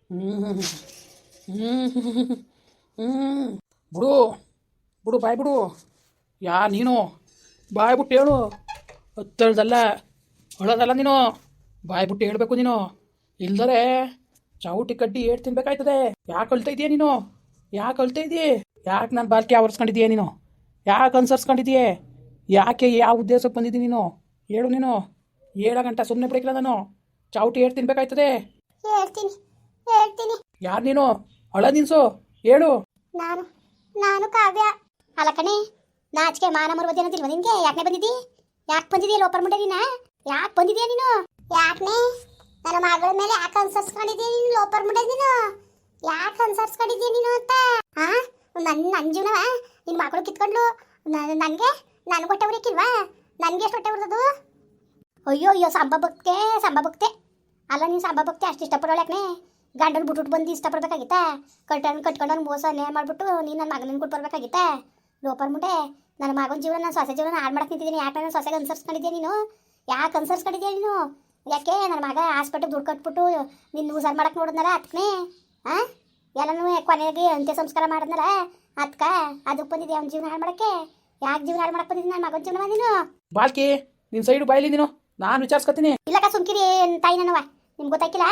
ಹ್ಮ್ ಹ್ಮ್ ಹ್ಮ್ ಬಿಡು ಬಿಡು ಬಾಯ್ ಬಿಡು. ನೀನು ಬಾಯ್ ಬಿಟ್ಟು ಹೇಳು. ಹತ್ತಳ್ದಲ್ಲ ಹೊಳೋದಲ್ಲ ನೀನು. ಬಾಯ್ ಬಿಟ್ಟು ಹೇಳ್ಬೇಕು ನೀನು. ಇಲ್ದರೆ ಚೌಟಿ ಕಡ್ಡಿ ಏಟ್ ತಿನ್ಬೇಕಾಯ್ತದೆ. ಯಾಕೆ ಅಳ್ತಾ ಇದೀಯ ನೀನು? ಯಾಕೆ ಅಳ್ತಾ ಇದೀಯ? ಯಾಕೆ ನಾನು ಬಾಲ್ಕೆ ಆವರಿಸ್ಕೊಂಡಿದೀಯ ನೀನು? ಯಾಕೆ ಅನ್ಸರ್ಸ್ಕೊಂಡಿದೀಯ? ಯಾಕೆ ಯಾವ ಉದ್ದೇಶಕ್ಕೆ ಬಂದಿದ್ದೀನಿ ನೀನು? ಹೇಳು ನೀನು. 7 ಗಂಟೆ ಸುಮ್ಮನೆ ಬಿಡಕ್ಕಿಲ್ಲ ನಾನು. ಚಾವಟಿ ಏಟ್ ತಿನ್ಬೇಕಾಯ್ತದೆ. ಹೇಳ್ತೀನಿ ಹೇಳ್ತೀನಿ. ಯಾರು ನೀನು? ಅಳ ನಿನ್ಸು ಹೇಳು. ನಾನು ನಾನು ಕಾವ್ಯ. ಅಲ್ಲ ಕಣೆ, ನಾಚಿಕೆ ಮಾನ ಮರುವದಿ ಅನ್ನೋದಿಲ್ವ ನಿನ್ಗೆ? ಯಾಕೆ ಬಂದಿದ್ದಿ? ಯಾಕೆ ಬಂದಿದ್ದೀಯ ಲೋಪರ್ ಮುಂಡೆ ನೀನ? ಯಾಕೆ ಬಂದಿದ್ದೀಯ ನೀನು? ಯಾಕೆ ನನ್ನ ಮಗಳ ಮೇಲೆ ಯಾಕೆ ಅನ್ಸರ್ಸ್ಕೊಂಡಿದ್ದೀಯ ನೀನು? ಲೋಪರ್ ಮುಂಡೆ ನೀನು ಯಾಕೆ ಅನ್ಸರ್ಸ್ಕೊಂಡಿದ್ದೀಯ ನೀನು ಅಂತ? ಹಾ, ನನ್ನ ಜೀವನವ ನಿನ್ನ ಮಗಳು ಕಿತ್ಕೊಂಡ್ಲು. ನನಗೆ ಹೊಟ್ಟೆ ಉರಿಕಿಲ್ವಾ? ನನಗೆ ಎಷ್ಟು ಹೊಟ್ಟೆ ಉರಿದದು? ಅಯ್ಯೋ ಅಯ್ಯೋ, ಸಂಭ ಭಕ್ತೆ ಅಲ್ಲ ನೀನು. ಸಂಭ ಭಕ್ತಿ ಅಷ್ಟು ಇಷ್ಟಪಡೋಳಾಕನೆ ಗಂಡನ ಬಿಟ್ಬಿಟ್ಟು ಬಂದು ಇಷ್ಟಪಡ್ಬೇಕಾಗಿತ್ತಾ? ಕಟ್ಕೊಂಡವ್ನು ಮೋಸ ನ್ಯಾಯ ಮಾಡ್ಬಿಟ್ಟು ನೀನು ನನ್ನ ಮಗನ ಕೊಟ್ಟು ಬರ್ಬೇಕಾಗಿತ್ತಾ? ಲೋಪರ್ ಮುಂಡೆ, ನನ್ನ ಮಗನ ಜೀವನ, ನನ್ನ ಸೊಸೆ ಜೀವನ ಹಾಳು ಮಾಡಕ್ಕೆ ನಿಂತಿದ್ದೀನಿ. ಯಾಕೆ ನನ್ನ ಸೊಸೆಗೆ ಅನ್ಸರ್ಸ್ಕೊಂಡಿದ್ಯಾ ನೀನು? ಯಾಕೆ ಅನ್ಸರ್ಸ್ಕೊಂಡಿದ್ಯಾ ನೀನು? ಯಾಕೆ ನನ್ನ ಮಗ ಹಾಸ್ಪಿಟಲ್ ದುಡ್ಡು ಕಟ್ಬಿಟ್ಟು ನಿನ್ನ ಯೂಸರ್ ಮಾಡಕ್ಕೆ ನೋಡಿದ್ನಲ್ಲ ಅದಕ್ಕೇ? ಹಾಂ, ಎಲ್ಲನೂ ಕೊನೆಗೆ ಅಂತ್ಯ ಸಂಸ್ಕಾರ ಮಾಡಿದ್ನಲ್ಲ ಅದಕ್ಕೆ? ಅದಕ್ಕೆ ಬಂದಿದ್ಯಾ ಅವ್ನ ಜೀವನ ಹಾಳು ಮಾಡಕ್ಕೆ? ಯಾಕೆ ಜೀವನ ಹಾಳು ಮಾಡಕ್ಕೆ ಬಂದಿದ್ದೀನಿ ನನ್ನ ಮಗನ ಜೀವನ ನೀನು? ಬಾಲ್ಕಿ ನಿನ್ನ ಸೈಡು ಬಾಯ್ಲಿ ನೀನು. ನಾನು ವಿಚಾರಿಸ್ಕೊತೀನಿ. ಇಲ್ಲಕ್ಕ ಸುಮ್ಕಿರಿ ತಾಯಿ ನನ್ನವ. ನಿಮ್ಗೆ ಗೊತ್ತಾಗಿಲ್ಲ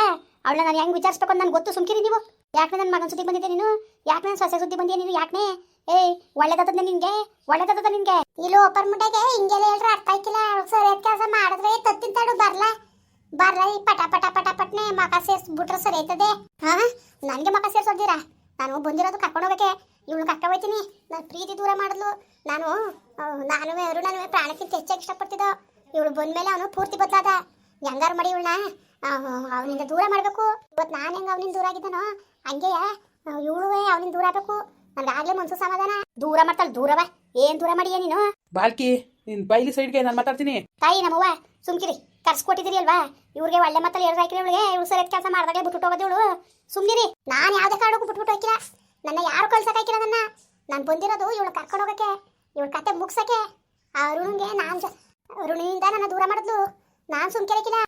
ಅವಳನ್ನ ನಾನು ಹೆಂಗೆ ವಿಚಾರಿಸ್ಬೇಕು ಅಂತ ನನಗೆ ಗೊತ್ತು. ಸುಮ್ಕಿರಿ ನೀವು. ಯಾಕೆ ನನ್ನ ಮಗನ ಸುದ್ದಿ ಬಂದಿದ್ದೆ ನೀನು? ಯಾಕೆ ನನ್ನ ಸೊಸೆ ಸುದ್ದಿ ಬಂದಿಯಾ ನೀನು? ಯಾಕೆ? ಏಯ್, ಒಳ್ಳೇದಾದ ನಿನ್ಗೆ? ಒಳ್ಳೇದಾದ ನಿನ್ಗೆ? ಇಲ್ಲಿ ಓಪರ್ ಮುಟ್ಟೆಗೆ ಹಿಂಗೆಲ್ಲ ಹೇಳ್ರೆ ಅರ್ಥ ಆಯ್ಕಿಲ್ಲ. ಸರಿಯಾದ ಕೆಲಸ ಮಾಡಿದ್ರೆ ತತ್ತಿಂತಾಡು ಬರ್ಲ ಈ ಪಟ ಪಟ ಪಟ ಪಟ್ನೆ ಮಕ ಸೇರಿಸ್ಬಿಟ್ರೆ ಸರಿ ಆಯ್ತದೆ. ಹಾ, ನನಗೆ ಮಕ ಸೇರಿಸೋದಿರಾ? ನಾನು ಬಂದಿರೋದು ಕರ್ಕೊಂಡು ಹೋಗಕ್ಕೆ. ಇವಳು ಕರ್ಕೊಂಡು ಹೋಗ್ತೀನಿ. ನಾನು ಪ್ರೀತಿ ದೂರ ಮಾಡಿದ್ಲು. ನಾನು ಪ್ರಾಣಕ್ಕಿಂತ ಹೆಚ್ಚಾಗಿ ಇಷ್ಟಪಡ್ತಿದ್ದೋ. ಇವಳು ಬಂದ್ಮೇಲೆ ಅವನು ಪೂರ್ತಿ ಬದಲಾದ. ಹೆಂಗಾರು ಮಾಡಿ ಇವಳನ್ನ ಅವನಿಂದ ದೂರ ಮಾಡಬೇಕು. ಇವತ್ತು ನಾನು ಹೆಂಗೆ ಅವನಿಂದ ದೂರ ಆಗಿದ್ದಾನೋ ಹಂಗೆಯ ಇವಳು ಅವನಿಂದ ದೂರ ಆಗಬೇಕು. ನನಗಾಗಲೇ ಮನ್ಸು ಸಮಾಧಾನ. ದೂರ ಮಾಡ್ತಾಳೆ. ದೂರವ ಏನು ದೂರ ಮಾಡಿಯ ನೀನು? ಬಾಲ್ಕಿ ನಿನ್ನ ಬೈಲಿ ಸೈಡ್ಗೆ ನಾನು ಮಾತಾಡ್ತೀನಿ. ತಾಯಿ ನಮ್ಮವ್ವ ಸುಮ್ಕಿರಿ. ಕರ್ಸ್ಕೊಟ್ಟಿದ್ದೀರಿ ಅಲ್ವಾ? ಇವ್ರಿಗೆ ಒಳ್ಳೆ ಮತ್ತಲ್ಲಿ ಎರಡು ಹಾಕಿರಿ. ಇವಳಿಗೆ ಇವಳು ಸರಿಯಾದ ಕೆಲಸ ಮಾಡಿದಾಗಲೇ ಬಿಟ್ಬಿಟ್ಟು ಹೋಗೋದು ಇವಳು. ಸುಮ್ನಿರಿ. ನಾನು ಯಾವುದೇ ಕಾರಣಕ್ಕೂ ಬಿಟ್ಬಿಟ್ಟು ಹೋಗಿಲ್ಲ. ನನ್ನ ಯಾರು ಕಳ್ಸೋಕಾಕಿಲ್ಲ. ನಾನು ಬಂದಿರೋದು ಇವಳು ಕರ್ಕೊಂಡು ಹೋಗಕ್ಕೆ, ಇವಳ ಕತೆ ಮುಗ್ಸಕ್ಕೆ. ಅರುಣಿಗೆ ಅರುಣಿಂದ ನನ್ನ ದೂರ ಮಾಡಿದ್ಲು. ನಾನು ಸುಮ್ಕಿರಕಿಲ್ಲ.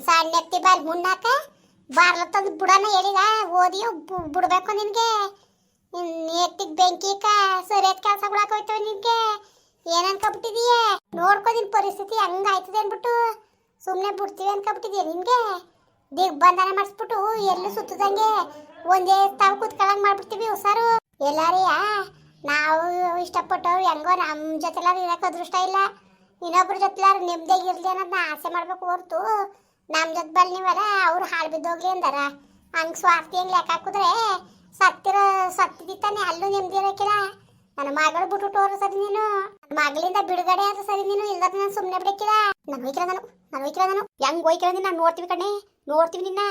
ಸಣ್ಣ ಎತ್ತಿ ಬಾಲ್ ಮುನ್ನಾಕ ಬಾರ್ಲತ್ತಂದು ಬುಡನ ಹೇಳಿದ ಓದಿಯೋ ಬಿಡ್ಬೇಕು ನಿನ್ಗೆ. ಎತ್ತಿಗೆ ಬೆಂಕಿಕ ಸರಿಯಾದ ಕೆಲಸಗಳಾಕ ಹೋಯ್ತವೆ ನಿನ್ಗೆ. ಏನ್ ಅನ್ಕೊಬಿಟ್ಟಿದೀಯ? ನೋಡ್ಕೊ ನಿನ್ ಪರಿಸ್ಥಿತಿ ಹಂಗಾಯ್ತದೆ ಅನ್ಬಿಟ್ಟು ಸುಮ್ಮನೆ ಬಿಡ್ತೀವಿ ಅನ್ಕೊಬಿಟ್ಟಿದೀಯ ನಿನ್ಗೆ. ದಿಗ್ಬಂಧನ ಮಾಡಿಸ್ಬಿಟ್ಟು ಎಲ್ಲೂ ಸುತ್ತದಂಗೆ ಒಂದೇ ತಾವು ಕೂತ್ಕೊಳ್ಳಂಗೆ ಮಾಡ್ಬಿಡ್ತೀವಿ ಹುಷಾರು. ಎಲ್ಲಾರಿಯ ನಾವು ಇಷ್ಟಪಟ್ಟವ್ರು ಹೆಂಗೋ ನಮ್ಮ ಜೊತೆಲಾರು ಇರಕ್ಕೆ ಅದೃಷ್ಟ ಇಲ್ಲ. ಇನ್ನೊಬ್ರ ಜೊತೆಲಾರು ನೆಮ್ಮದಿಯಾಗಿರ್ಲಿ ಅನ್ನೋದನ್ನ ಆಸೆ ಮಾಡ್ಬೇಕು ಹೊರ್ತು ನಮ್ಮ ಜೊತೆ ಬಲ್ ನೀವರ ಅವ್ರು ಹಾಳು ಬಿದ್ದೋಗ್ಲಿ ಅಂದಾರ. ಹಂಗೆ ಸ್ವಾರ್ಥಿ ಹೆಂಗೆ ಲೆಕ್ಕ ಹಾಕಿದ್ರೆ ಸತ್ತಿದ್ದಾನೆ ಅಲ್ಲೂ ನೆಮ್ಮದಿ ಇರೋಕಿಲ್ಲ. ನನ್ನ ಮಗಳು ಬಿಟ್ಬಿಟ್ಟು ಹೋದ್ರು ಸರಿ ನೀನು. ನನ್ನ ಮಗಳಿಂದ ಬಿಡುಗಡೆ ಆದ್ರೂ ಸರಿ ನೀನು. ಇಲ್ದ ನಾನು ಸುಮ್ಮನೆ ಬಿಡಕ್ಕಿಲ್ಲ. ನಾನು ಹೋಯ್ಕಿಲ್ಲ ಹೆಂಗೆ ಹೋಯ್ಕಿಲ್ಲ ನೀನು? ನಾನು ನೋಡ್ತೀವಿ ಕಣ್ಣೆ, ನೋಡ್ತೀವಿ ನಿನ್ನ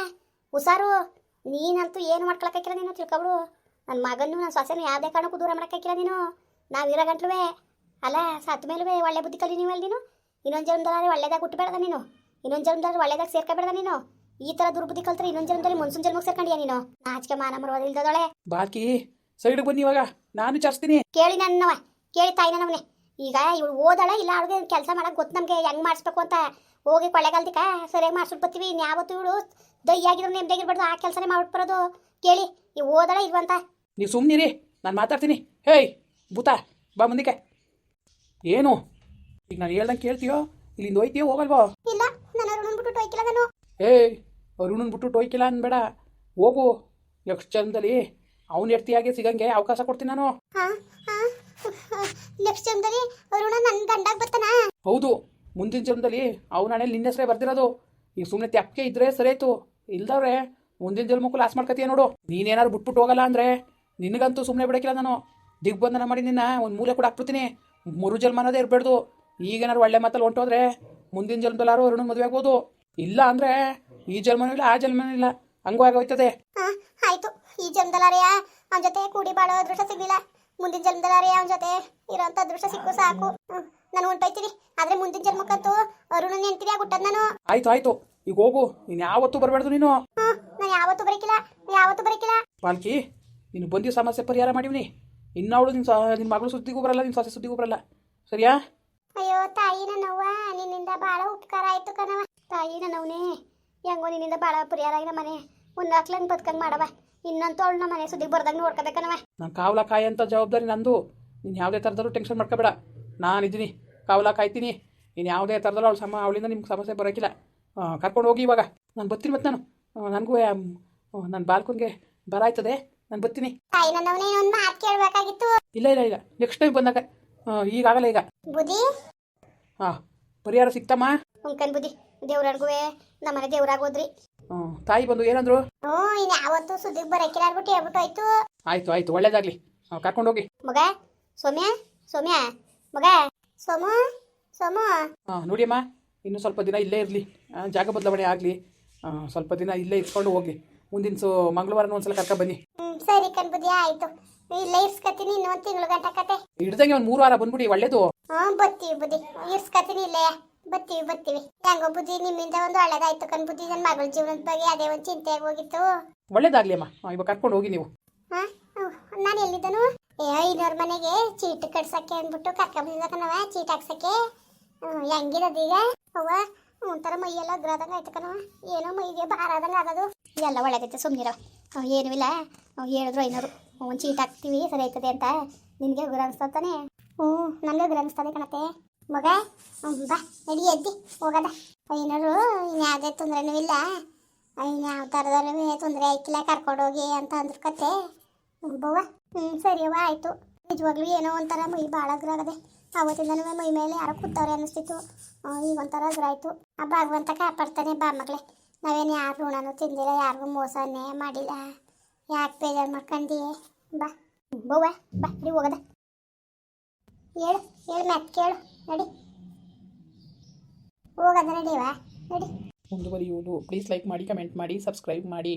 ಹುಷಾರು. ನೀನಂತೂ ಏನು ಮಾಡ್ಕೊಳಕ್ಕಾಕಿಲ್ಲ ನೀನು. ತಿಳ್ಕೊಬಿಡು. ನನ್ನ ಮಗನ್ನು ನನ್ನ ಸೊಸೆನೂ ಯಾವುದೇ ಕಾರಣಕ್ಕೂ ದೂರ ಮಾಡೋಕ್ಕಾಕಿಲ್ಲ ನೀನು. ನಾವು ಇರೋ ಗಂಟ್ಲುವೆ ಅಲ್ಲ ಸತ್ತ ಮೇಲೂ ಒಳ್ಳೆ ಬುದ್ಧಿ ಕಲಿ ನೀವು ಅಲ್ಲಿ. ನೀನು ಇನ್ನೊಂದು ಜನ್ಮದಲ್ಲಿ ಒಳ್ಳೇದಾಗ ಹುಟ್ಟಬೇಡ ನೀನು. ಇನ್ನೊಂದು ಜನ್ಮದಲ್ಲಿ ಒಳ್ಳೇದಾಗ ಸೇರ್ಕೋಬೇಡ ನೀನು. ಈ ಥರ ದುರ್ಬುದ್ಧಿ ಕಲ್ತ್ರೆ ಇನ್ನೊಂದು ಜನ್ಮದಲ್ಲಿ ಮನ್ಸೂನ್ ಜನ್ಮಕ್ಕೆ ಸೇರ್ಕೊಂಡಿಯಾ ನೀನು? ನಾಚಿಕೆ ಮಾನ ಮರುವಾದ ಇಲ್ದದೊಳೆ. ಬಾಲ್ಕಿ ಸೈಡ್ಗೆ ಬನ್ನಿ. ಇವಾಗ ನಾನು ವಿಚಾರಿಸ್ತೀನಿ. ಕೇಳಿ ನನ್ನವ, ಕೇಳಿ ತಾಯಿ ನನ್ನವನೇ. ಈಗ ಇವಳು ಓದಳ ಇಲ್ಲ ಅವಳಿಗೆ ಕೆಲಸ ಮಾಡಕ್ಕೆ ಗೊತ್ತು ನಮಗೆ ಹೆಂಗೆ ಮಾಡಿಸ್ಬೇಕು ಅಂತ. ಹೋಗಿ ಕೊಳ್ಳೆಗಾಲ್ದಿಕ್ಕ ಸರಿಯಾಗಿ ಮಾಡಿಸ್ಬಿಟ್ಟು ಬರ್ತೀವಿ. ಇನ್ಯಾವತ್ತು ಇವಳು ದಯ್ಯಾಗಿದ್ರು ನೆಮ್ಮದಿಯಾಗಿರ್ಬಾರ್ದು. ಆ ಕೆಲಸನೇ ಮಾಡ್ಬಿಟ್ಟು ಬರೋದು. ಕೇಳಿ ಈ ಓದಳ ಇಲ್ವಂತ. ನೀವು ಸುಮ್ಮನಿರಿ, ನಾನು ಮಾತಾಡ್ತೀನಿ. ಹೇಯ್ ಭೂತ ಬಾ ಮುಂದಕ್ಕೆ. ಏನು ಈಗ ನಾನು ಹೇಳ್ದಂಗೆ ಕೇಳ್ತೀಯೋ? ಇಲ್ಲಿಂದ ಹೋಯ್ತೀಯೋ ಹೋಗಲ್ವೋ? ಇಲ್ಲ, ನಾನು ಅರುಣನ್ ಬಿಟ್ಟು ಹೋಯ್ಕಿಲ್ಲ ನಾನು. ಏಯ್, ಅರುಣನ್ ಬಿಟ್ಟು ಹೋಯ್ಕಿಲ್ಲ ಅನ್ಬೇಡ. ಹೋಗು. ನೆಕ್ಸ್ಟ್ ಜನ್ಮದಲ್ಲಿ ಅವನ ಎಡ್ತಿಯಾಗೆ ಸಿಗಂಗೆ ಅವಕಾಶ ಕೊಡ್ತೀನಿ ನಾನು. ನೆಕ್ಸ್ಟ್ ಜನ್ಮದಲ್ಲಿ ಅರುಣ ನನ್ನ ಗಂಡಾಗ ಬರ್ತಾನ? ಹೌದು, ಮುಂದಿನ ಜನ್ಮದಲ್ಲಿ ಅವನ ಹಣೆಯಲ್ಲಿ ನಿನ್ನ ಹೆಸರೇ ಬರ್ದಿರೋದು. ಈಗ ಸುಮ್ಮನೆ ತೆಪ್ಪಕ್ಕೆ ಇದ್ರೆ ಸರಿ ಆಯ್ತು. ಇಲ್ದವ್ರೆ ಮುಂದಿನ ಜನ್ಮಕ್ಕೂ ಲಾಸ್ ಮಾಡ್ಕತೀಯ ನೋಡು. ನೀನೇನಾದ್ರು ಬಿಟ್ಬಿಟ್ಟು ಹೋಗಲ್ಲ ಅಂದರೆ ನಿನಗಂತೂ ಸುಮ್ಮನೆ ಬಿಡೋಕ್ಕಿಲ್ಲ ನಾನು. ದಿಗ್ಬಂಧನ ಮಾಡಿ ನಿನ್ನ ಒಂದು ಮೂಲೆ ಕೂಡ ಹಾಕ್ಬಿಡ್ತೀನಿ. ಮರು ಜನ್ಮ ಅನ್ನೋದೇ ಇರಬೇಡ್ದು. ಈಗೇನಾದ್ರು ಒಳ್ಳೆ ಮಾತಲ್ಲಿ ಹೊಂಟೋದ್ರೆ ಮುಂದಿನ ಜನ್ಮದಲ್ಲಾರು ಅರುಣ ಮದುವೆ ಆಗ್ಬೋದು. ಇಲ್ಲ ಅಂದರೆ ಈ ಜನ್ಮನೂ ಇಲ್ಲ ಆ ಜನ್ಮನೂ ಇಲ್ಲ, ಹಂಗೂ ಆಗೋಯ್ತದೆ. ಆಯ್ತು, ಈ ಜನ್ಮದಲ್ಲಾರೆಯ ಅವನ ಜೊತೆ ಕೂಡಿ ಬಾಳೋ ಅದೃಷ್ಟ ಸಿಗಲಿಲ್ಲ. ಮುಂದಿನ ಜನ್ಮದಲ್ಲಾರೆಯ ಅವನ ಜೊತೆ ಇರೋಂಥ ಅದೃಷ್ಟ ಸಿಕ್ಕು ಸಾಕು. ನಾನು ಹೊಂಟೋಯ್ತೀನಿ. ಆದರೆ ಮುಂದಿನ ಜನ್ಮಕ್ಕಂತೂ ಅರುಣ ನೆನ್ಪಿರಿ ಆಗ್ಬಿಟ್ಟದ್ ನಾನು. ಆಯ್ತು ಈಗ ಹೋಗು. ನೀನು ಯಾವತ್ತೂ ಬರಬೇಡ್ದು ನೀನು. ನಾನು ಯಾವತ್ತೂ ಬರಕಿಲ್ಲ. ಪಾಲ್ಕಿ ನೀನು ಬಂದಿರೋ ಸಮಸ್ಯೆ ಪರಿಹಾರ ಮಾಡಿವ್ನಿ. ಇನ್ನವಳು ನಿನ್ನ ಮಗಳು ಸುದ್ದಿಗೂ ಬರಲ್ಲ, ನಿನ್ನ ಸೊಸೆ ಸುದ್ದಿಗೂ ಬರಲ್ಲ. ಸರಿಯಾ? ಅಯ್ಯೋ ತಾಯಿ ನನ್ನವ್ವ, ನಿನ್ನಿಂದ ಭಾಳ ಉಪಕಾರ ಆಯ್ತು ಕಣವ. ತಾಯಿ ನನ್ನವನೇ, ಹೆಂಗೋ ನಿನ್ನಿಂದ ಭಾಳ ಪರಿಹಾರ ಆಗಿ ನಮ್ಮ ಮನೆ ಒಂದು ಹಾಕ್ಲಂಗೆ ಬದುಕಂಗೆ ಮಾಡವ ಇನ್ನಂತೂ ಅವಳು ನಮ್ಮ ಮನೆ ಸುದ್ದಿಗೆ ಬರ್ದಾಗ ನೋಡ್ಕೋಬೇಕನವ. ನಾನು ಕಾವಲ ಕಾಯಿ ಅಂತ ಜವಾಬ್ದಾರಿ ನಂದು. ನೀನು ಯಾವುದೇ ಥರದಲ್ಲೂ ಟೆನ್ಷನ್ ಮಾಡ್ಕೋಬೇಡ, ನಾನಿದ್ದೀನಿ, ಕಾವಲ ಕಾಯ್ತೀನಿ. ನೀನು ಯಾವುದೇ ಥರದಲ್ಲೂ ಅವಳಿಂದ ನಿಮ್ಗೆ ಸಮಸ್ಯೆ ಬರೋಕ್ಕಿಲ್ಲ. ಕರ್ಕೊಂಡು ಹೋಗಿ ಇವಾಗ ನಾನು ಬರ್ತೀನಿ. ಮತ್ತು ನನಗೂ ನನ್ನ ಬಾಲ್ಕನ್ಗೆ ಬರ ಆಯ್ತದೆ, ನಾನು ಬರ್ತೀನಿ. ತಾಯಿ ನನ್ನವನೇ ಒಂದು ಮಾತು ಕೇಳಬೇಕಾಗಿತ್ತು. ಇಲ್ಲ ನೆಕ್ಸ್ಟ್ ಟೈಮ್ ಬಂದಾಗ, ಈಗಾಗಲ್ಲ ಈಗ. ಬುದ್ಧಿ ಪರಿಹಾರ ಸಿಕ್ತಮ್ಮ. ಉಂಕನ್ ಬುದ್ಧಿ ದೇವ್ರರ್ಗೂ ನಮ್ಮನೆ ದೇವ್ರಾಗೋದ್ರಿ. ತಾಯಿ ಬಂದು ಏನಂದ್ರು? ಇನ್ನು ಯಾವತ್ತು ಸುದ್ದಿಗೆ ಬರಕಿಲ್ಲ ಅಂದ್ಬಿಟ್ಟು ಹೇಳ್ಬಿಟ್ಟು ಆಯ್ತು ಒಳ್ಳೇದಾಗ್ಲಿ, ಕರ್ಕೊಂಡು ಹೋಗಿ. ಮಗ ಸೌಮ್ಯ ಮಗ ಸೋಮು ನೋಡಿಯಮ್ಮ, ಇನ್ನೂ ಸ್ವಲ್ಪ ದಿನ ಇಲ್ಲೇ ಇರಲಿ, ಜಾಗ ಬದಲಾವಣೆ ಆಗಲಿ, ಸ್ವಲ್ಪ ದಿನ ಇಲ್ಲೇ ಇಟ್ಕೊಂಡು ಹೋಗ್ಲಿ. ಮುಂದಿನ ಮಂಗಳವಾರನೂ ಒಂದ್ಸಲ ಕರ್ಕ ಬನ್ನಿ. ಸರಿ ಕಣ್ ಬುದ್ಧಿ ಆಯ್ತು, ಇಲ್ಲೇ ಇರ್ಸ್ಕತೀನಿ. ಇನ್ನೊಂದು ತಿಂಗಳು ಗಂಟ ಕತೆ ಹಿಡ್ದಂಗೆ ಒಂದು 3 ವಾರ ಬಂದ್ಬಿಡಿ, ಒಳ್ಳೇದು. ಬರ್ತೀವಿ ಬುದ್ಧಿ, ಇರ್ಸ್ಕತೀನಿ ಇಲ್ಲೇ. ಬರ್ತೀವಿ ಹೆಂಗೋ ಬುದ್ಧಿ, ನಿಮ್ಮಿಂದ ಒಂದು ಒಳ್ಳೇದಾಯ್ತು ಕಣ್ ಬುದ್ಧಿ. ನನ್ನ ಮಗಳ ಜೀವನದ ಬಗ್ಗೆ ಅದೇ ಒಂದು ಚಿಂತೆ ಆಗೋಗಿತ್ತು. ಒಳ್ಳೇದಾಗ್ಲಿ ಅಮ್ಮ, ಇವಾಗ ಕರ್ಕೊಂಡು ಹೋಗಿ ನೀವು. ನಾನು ಎಲ್ಲಿದ್ದನು? ಇನ್ನೋರ್ ಮನೆಗೆ ಚೀಟ್ ಕಟ್ಸಕ್ಕೆ ಅಂದ್ಬಿಟ್ಟು ಕರ್ಕೊಂಡ್ಬಂದಿದ್ದಕನವ, ಚೀಟ್ ಹಾಕ್ಸಕ್ಕೆ. ಹೆಂಗಿರೋದೀಗ ಅವ್ವ? ಒಂಥರ ಮೈಯೆಲ್ಲ ಅಗ್ರಾದಂಗೆ ಆಯ್ತು ಕಣವ, ಏನೋ ಮೈಗೆ ಬಾರಾದಂಗೆ ಆಗೋದು. ಎಲ್ಲ ಒಳ್ಳೇದೈತೆ, ಸುಮ್ಮನಿರೋ, ಏನೂ ಇಲ್ಲ. ಹೇಳಿದ್ರು ಐನೋರು ಒಂದು ಚೀಟ್ ಹಾಕ್ತೀವಿ ಸರಿ ಆಯ್ತದೆ ಅಂತ. ನಿನಗೆ ಉಗುರ ಅನಿಸ್ತಾನೆ? ನನಗೆ ಉಗುರ ಅನಿಸ್ತದೆ ಕಣತೆ ಮಗ. ಬಾ ನಡಿ ಎದ್ದಿ ಹೋಗದ. ಐನೋರು ಇನ್ಯಾವುದೇ ತೊಂದರೆನೂ ಇಲ್ಲ, ಇನ್ಯಾವ ಥರದಲ್ಲೂ ತೊಂದರೆ ಆಯ್ಕಿಲ್ಲ, ಕರ್ಕೊಂಡೋಗಿ ಅಂತ ಅಂದ್ರ ಕತೆ ಬವ್ವ. ಸರಿಯವ್ವ ಆಯಿತು. ನಿಜವಾಗ್ಲೂ ಏನೋ ಒಂಥರ ಮೈ ಭಾಳ ಅಗ್ರ ಆಗದೆ. ಆವತ್ತಿಂದನೂ ಮೈ ಮೇಲೆ ಯಾರೋ ಕೂತವ್ರೆ ಅನ್ನಿಸ್ತಿತ್ತು, ಈಗ ಒಂಥರ ಅಗ್ರ ಆಯಿತು. ಆ ಭಗವಂತ ಕಾಪಾಡ್ತಾನೆ ಬಾ ಮಗಳೇ. ನಾವೇನು ಯಾರು ಋಣನೂ ತಿಂದಿಲ್ಲ, ಯಾರಿಗೂ ಮೋಸನೇ ಮಾಡಿಲ್ಲ. ಯಾಕೆ ಬೇಜಾರು ಮಾಡ್ಕೊಂಡಿ? ಬಾ ಬವ್ವ, ಬಾ ನಡಿ ಹೋಗದ. ಹೇಳು ಮ್ಯಾತ್ ಕೇಳು, ನಡಿ ಹೋಗದ, ನಡಿವಾ ನಡಿ. ಮುಂದುವರಿಯುವುದು. ಪ್ಲೀಸ್ ಲೈಕ್ ಮಾಡಿ, ಕಮೆಂಟ್ ಮಾಡಿ, ಸಬ್ಸ್ಕ್ರೈಬ್ ಮಾಡಿ.